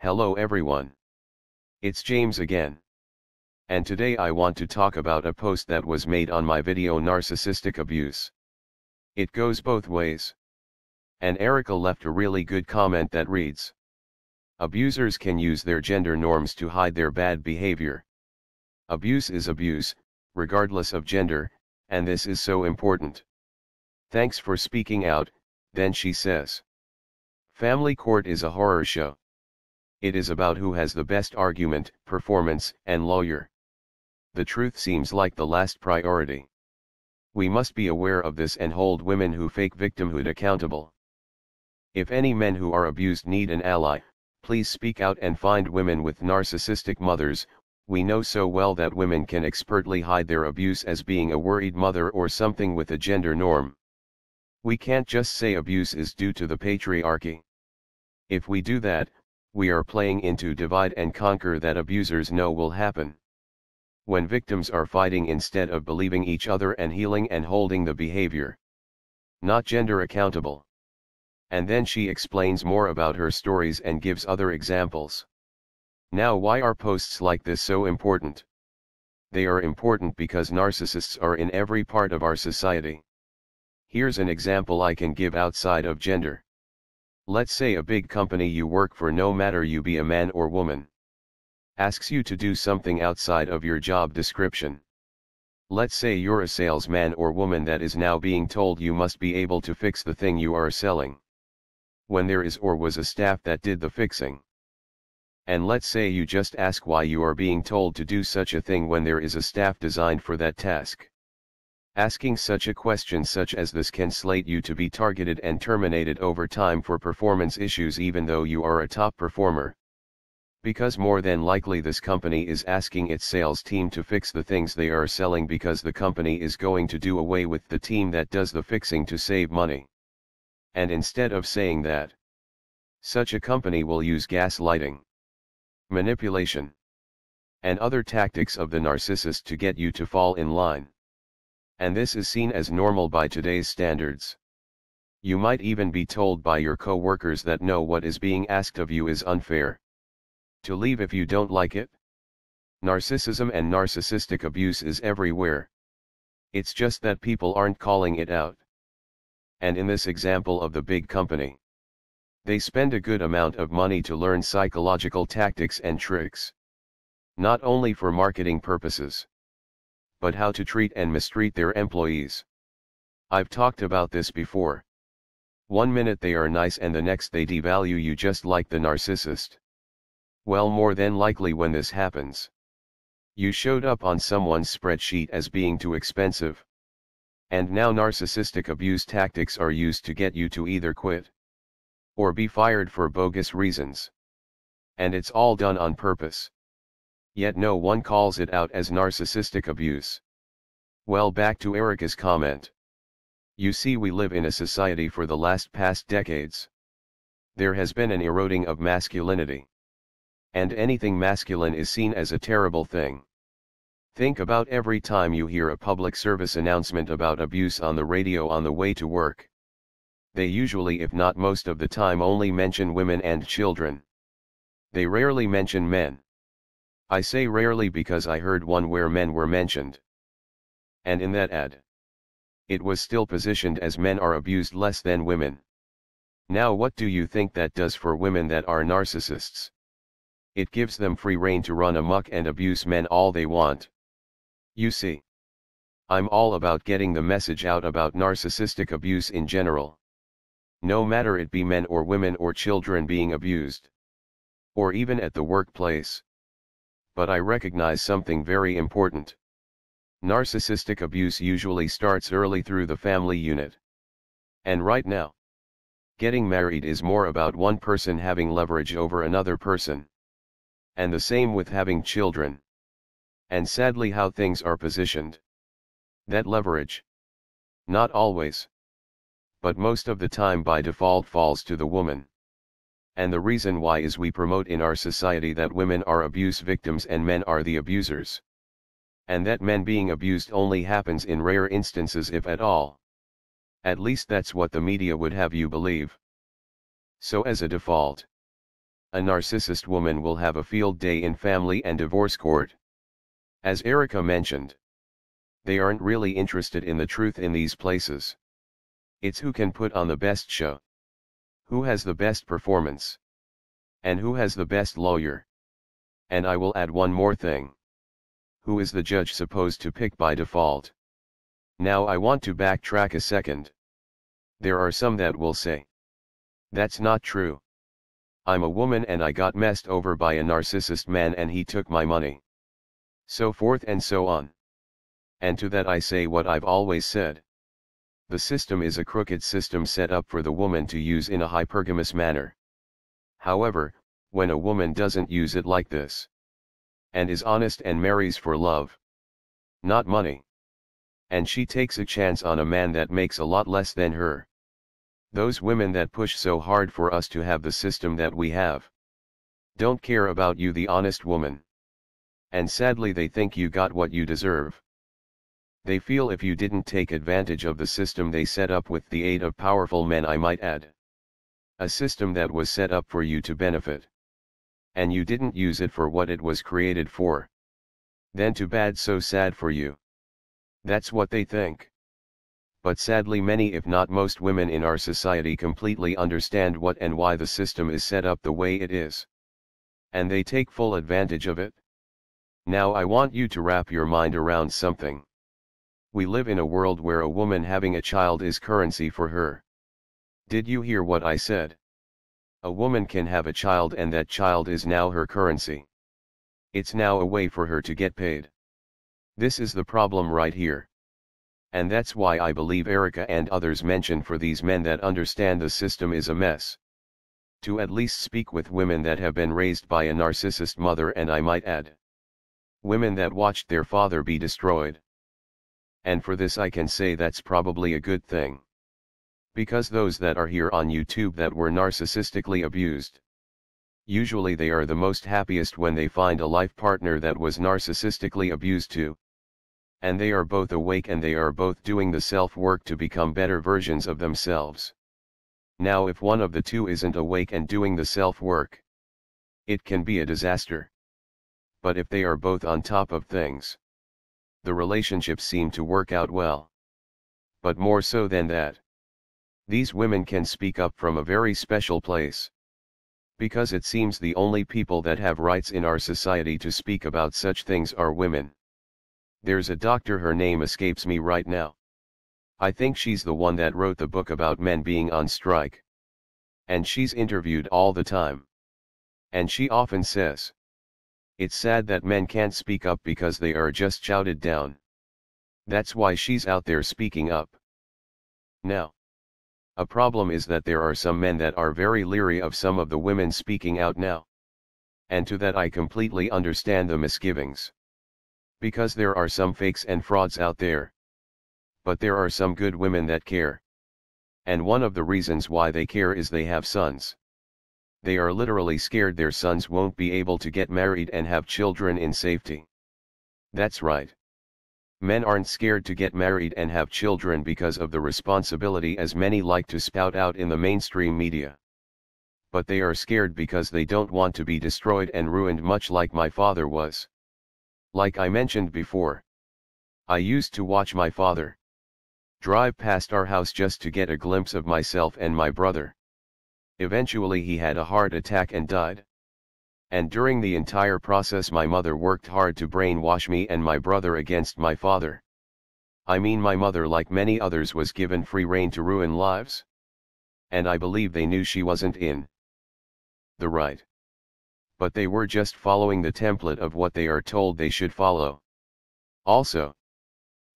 Hello everyone. It's James again. And today I want to talk about a post that was made on my video Narcissistic Abuse. It goes both ways. And Erica left a really good comment that reads: abusers can use their gender norms to hide their bad behavior. Abuse is abuse, regardless of gender, and this is so important. Thanks for speaking out, then she says. Family Court is a horror show. It is about who has the best argument, performance, and lawyer. The truth seems like the last priority. We must be aware of this and hold women who fake victimhood accountable. If any men who are abused need an ally, please speak out and find women with narcissistic mothers. We know so well that women can expertly hide their abuse as being a worried mother or something with a gender norm. We can't just say abuse is due to the patriarchy. If we do that, we are playing into divide and conquer that abusers know will happen. When victims are fighting instead of believing each other and healing and holding the behavior. Not gender accountable. And then she explains more about her stories and gives other examples. Now, why are posts like this so important? They are important because narcissists are in every part of our society. Here's an example I can give outside of gender. Let's say a big company you work for, no matter you be a man or woman, asks you to do something outside of your job description. Let's say you're a salesman or woman that is now being told you must be able to fix the thing you are selling, when there is or was a staff that did the fixing. And let's say you just ask why you are being told to do such a thing when there is a staff designed for that task. Asking such a question such as this can slate you to be targeted and terminated over time for performance issues even though you are a top performer. Because more than likely this company is asking its sales team to fix the things they are selling because the company is going to do away with the team that does the fixing to save money. And instead of saying that, such a company will use gaslighting, manipulation, and other tactics of the narcissist to get you to fall in line. And this is seen as normal by today's standards. You might even be told by your co-workers that no, what is being asked of you is unfair. To leave if you don't like it. Narcissism and narcissistic abuse is everywhere. It's just that people aren't calling it out. And in this example of the big company, they spend a good amount of money to learn psychological tactics and tricks. Not only for marketing purposes, but how to treat and mistreat their employees. I've talked about this before. One minute they are nice and the next they devalue you, just like the narcissist. Well, more than likely when this happens, you showed up on someone's spreadsheet as being too expensive. And now narcissistic abuse tactics are used to get you to either quit or be fired for bogus reasons. And it's all done on purpose. Yet no one calls it out as narcissistic abuse. Well, back to Erica's comment. You see, we live in a society for the past decades. There has been an eroding of masculinity. And anything masculine is seen as a terrible thing. Think about every time you hear a public service announcement about abuse on the radio on the way to work. They usually, if not most of the time, only mention women and children. They rarely mention men. I say rarely because I heard one where men were mentioned. And in that ad, it was still positioned as men are abused less than women. Now, what do you think that does for women that are narcissists? It gives them free rein to run amok and abuse men all they want. You see, I'm all about getting the message out about narcissistic abuse in general. No matter it be men or women or children being abused. Or even at the workplace. But I recognize something very important. Narcissistic abuse usually starts early through the family unit. And right now, getting married is more about one person having leverage over another person. And the same with having children. And sadly, how things are positioned. That leverage, not always, but most of the time by default, falls to the woman. And the reason why is we promote in our society that women are abuse victims and men are the abusers. And that men being abused only happens in rare instances, if at all. At least that's what the media would have you believe. So as a default, A narcissist woman will have a field day in family and divorce court. As Erica mentioned, they aren't really interested in the truth in these places. It's who can put on the best show, who has the best performance, and who has the best lawyer. And I will add one more thing. Who is the judge supposed to pick by default? Now I want to backtrack a second. There are some that will say, that's not true. I'm a woman and I got messed over by a narcissist man and he took my money. So forth and so on. And to that I say what I've always said. The system is a crooked system set up for the woman to use in a hypergamous manner. However, when a woman doesn't use it like this, and is honest and marries for love, not money, and she takes a chance on a man that makes a lot less than her, those women that push so hard for us to have the system that we have, don't care about you, the honest woman. And sadly they think you got what you deserve. They feel if you didn't take advantage of the system they set up with the aid of powerful men, I might add. A system that was set up for you to benefit, and you didn't use it for what it was created for, then too bad, so sad for you. That's what they think. But sadly many, if not most, women in our society completely understand what and why the system is set up the way it is. And they take full advantage of it. Now I want you to wrap your mind around something. We live in a world where a woman having a child is currency for her. Did you hear what I said? A woman can have a child and that child is now her currency. It's now a way for her to get paid. This is the problem right here. And that's why I believe Erica and others mention for these men that understand the system is a mess, to at least speak with women that have been raised by a narcissist mother, and I might add, women that watched their father be destroyed. And for this I can say that's probably a good thing. Because those that are here on YouTube that were narcissistically abused, usually they are the most happiest when they find a life partner that was narcissistically abused too. And they are both awake and they are both doing the self-work to become better versions of themselves. Now if one of the two isn't awake and doing the self-work, it can be a disaster. But if they are both on top of things, the relationships seem to work out well. But more so than that, these women can speak up from a very special place. Because it seems the only people that have rights in our society to speak about such things are women. There's a doctor, her name escapes me right now. I think she's the one that wrote the book about men being on strike. And she's interviewed all the time. And she often says, it's sad that men can't speak up because they are just shouted down. That's why she's out there speaking up. Now, a problem is that there are some men that are very leery of some of the women speaking out now. And to that I completely understand the misgivings. Because there are some fakes and frauds out there. But there are some good women that care. And one of the reasons why they care is they have sons. They are literally scared their sons won't be able to get married and have children in safety. That's right. Men aren't scared to get married and have children because of the responsibility as many like to spout out in the mainstream media. But they are scared because they don't want to be destroyed and ruined, much like my father was. Like I mentioned before, I used to watch my father drive past our house just to get a glimpse of myself and my brother. Eventually he had a heart attack and died. And during the entire process my mother worked hard to brainwash me and my brother against my father. I mean, my mother, like many others, was given free rein to ruin lives. And I believe they knew she wasn't in the right. But they were just following the template of what they are told they should follow. Also,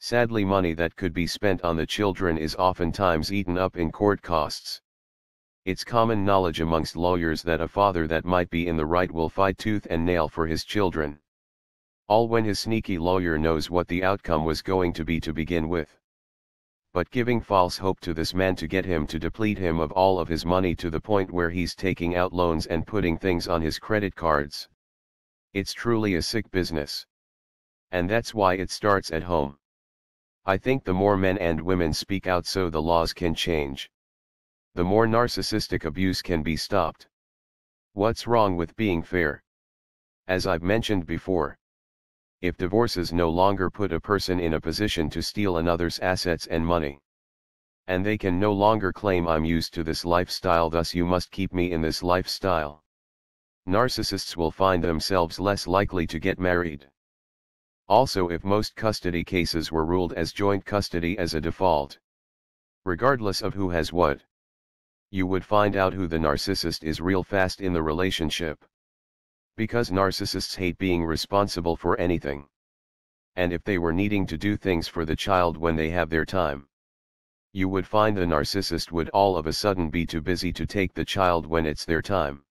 sadly, money that could be spent on the children is oftentimes eaten up in court costs. It's common knowledge amongst lawyers that a father that might be in the right will fight tooth and nail for his children. All when his sneaky lawyer knows what the outcome was going to be to begin with. But giving false hope to this man to get him to deplete him of all of his money to the point where he's taking out loans and putting things on his credit cards. It's truly a sick business. And that's why it starts at home. I think the more men and women speak out so the laws can change, the more narcissistic abuse can be stopped. What's wrong with being fair? As I've mentioned before, if divorces no longer put a person in a position to steal another's assets and money, and they can no longer claim I'm used to this lifestyle, thus you must keep me in this lifestyle, narcissists will find themselves less likely to get married. Also, if most custody cases were ruled as joint custody as a default, regardless of who has what, you would find out who the narcissist is real fast in the relationship. Because narcissists hate being responsible for anything. And if they were needing to do things for the child when they have their time, you would find the narcissist would all of a sudden be too busy to take the child when it's their time.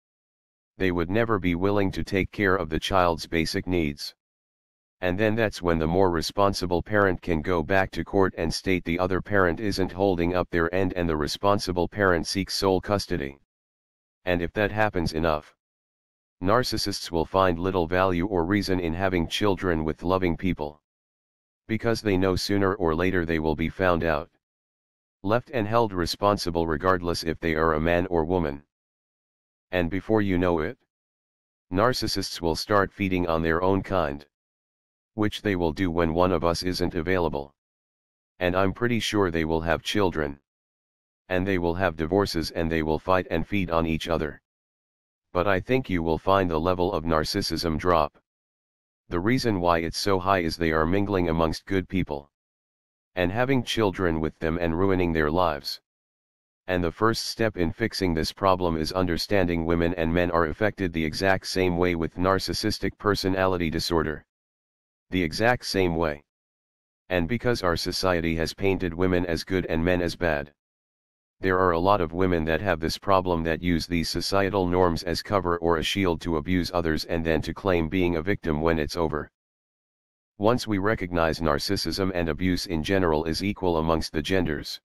They would never be willing to take care of the child's basic needs. And then that's when the more responsible parent can go back to court and state the other parent isn't holding up their end, and the responsible parent seeks sole custody. And if that happens enough, narcissists will find little value or reason in having children with loving people. Because they know sooner or later they will be found out, left and held responsible regardless if they are a man or woman. And before you know it, narcissists will start feeding on their own kind, which they will do when one of us isn't available. And I'm pretty sure they will have children. And they will have divorces, and they will fight and feed on each other. But I think you will find the level of narcissism drop. The reason why it's so high is they are mingling amongst good people, and having children with them and ruining their lives. And the first step in fixing this problem is understanding women and men are affected the exact same way with narcissistic personality disorder. The exact same way. And because our society has painted women as good and men as bad, there are a lot of women that have this problem, that use these societal norms as cover or a shield to abuse others and then to claim being a victim when it's over. Once we recognize narcissism and abuse in general is equal amongst the genders,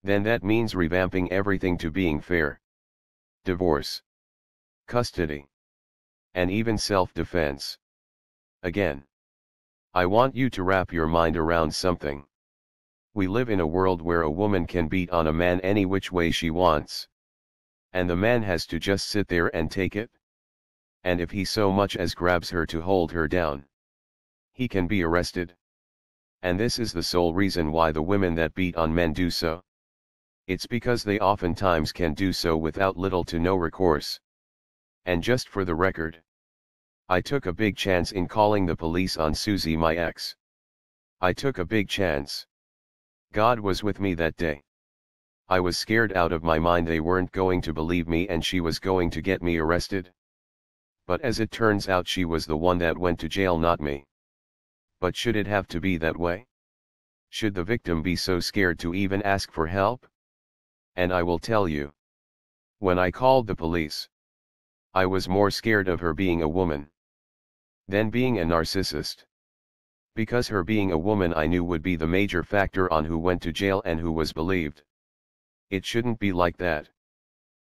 then that means revamping everything to being fair. Divorce, custody, and even self-defense. Again, I want you to wrap your mind around something. We live in a world where a woman can beat on a man any which way she wants. And the man has to just sit there and take it. And if he so much as grabs her to hold her down, he can be arrested. And this is the sole reason why the women that beat on men do so. It's because they oftentimes can do so without little to no recourse. And just for the record, I took a big chance in calling the police on Susie, my ex. I took a big chance. God was with me that day. I was scared out of my mind they weren't going to believe me and she was going to get me arrested. But as it turns out, she was the one that went to jail, not me. But should it have to be that way? Should the victim be so scared to even ask for help? And I will tell you, when I called the police, I was more scared of her being a woman than being a narcissist. Because her being a woman I knew would be the major factor on who went to jail and who was believed. It shouldn't be like that.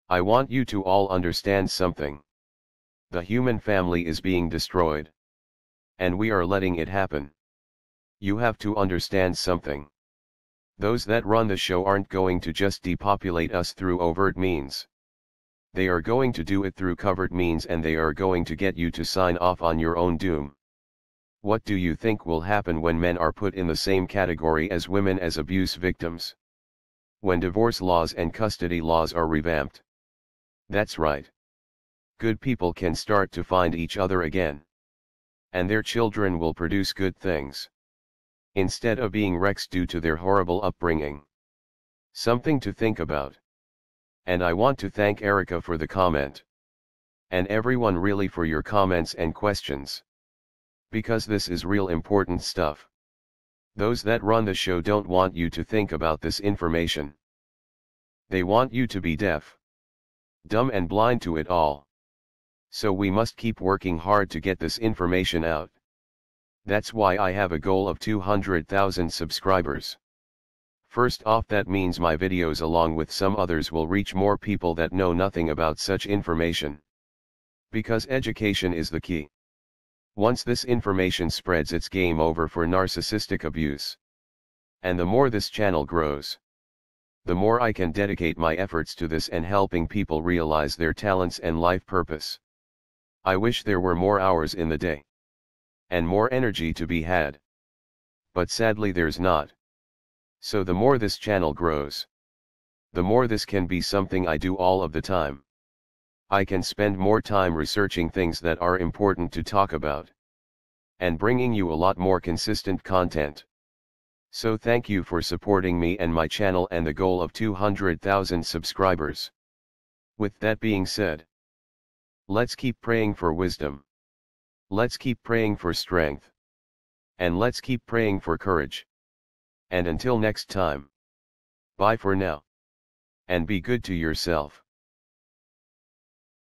I want you to all understand something. The human family is being destroyed. And we are letting it happen. You have to understand something. Those that run the show aren't going to just depopulate us through overt means. They are going to do it through covert means, and they are going to get you to sign off on your own doom. What do you think will happen when men are put in the same category as women as abuse victims? When divorce laws and custody laws are revamped? That's right. Good people can start to find each other again. And their children will produce good things, instead of being wrecks due to their horrible upbringing. Something to think about. And I want to thank Erica for the comment. And everyone really for your comments and questions. Because this is real important stuff. Those that run the show don't want you to think about this information. They want you to be deaf, dumb and blind to it all. So we must keep working hard to get this information out. That's why I have a goal of 200,000 subscribers. First off, that means my videos along with some others will reach more people that know nothing about such information. Because education is the key. Once this information spreads, it's game over for narcissistic abuse. And the more this channel grows, the more I can dedicate my efforts to this and helping people realize their talents and life purpose. I wish there were more hours in the day. And more energy to be had. But sadly there's not. So the more this channel grows, the more this can be something I do all of the time. I can spend more time researching things that are important to talk about. And bringing you a lot more consistent content. So thank you for supporting me and my channel and the goal of 200,000 subscribers. With that being said, let's keep praying for wisdom. Let's keep praying for strength. And let's keep praying for courage. And until next time. Bye for now. And be good to yourself.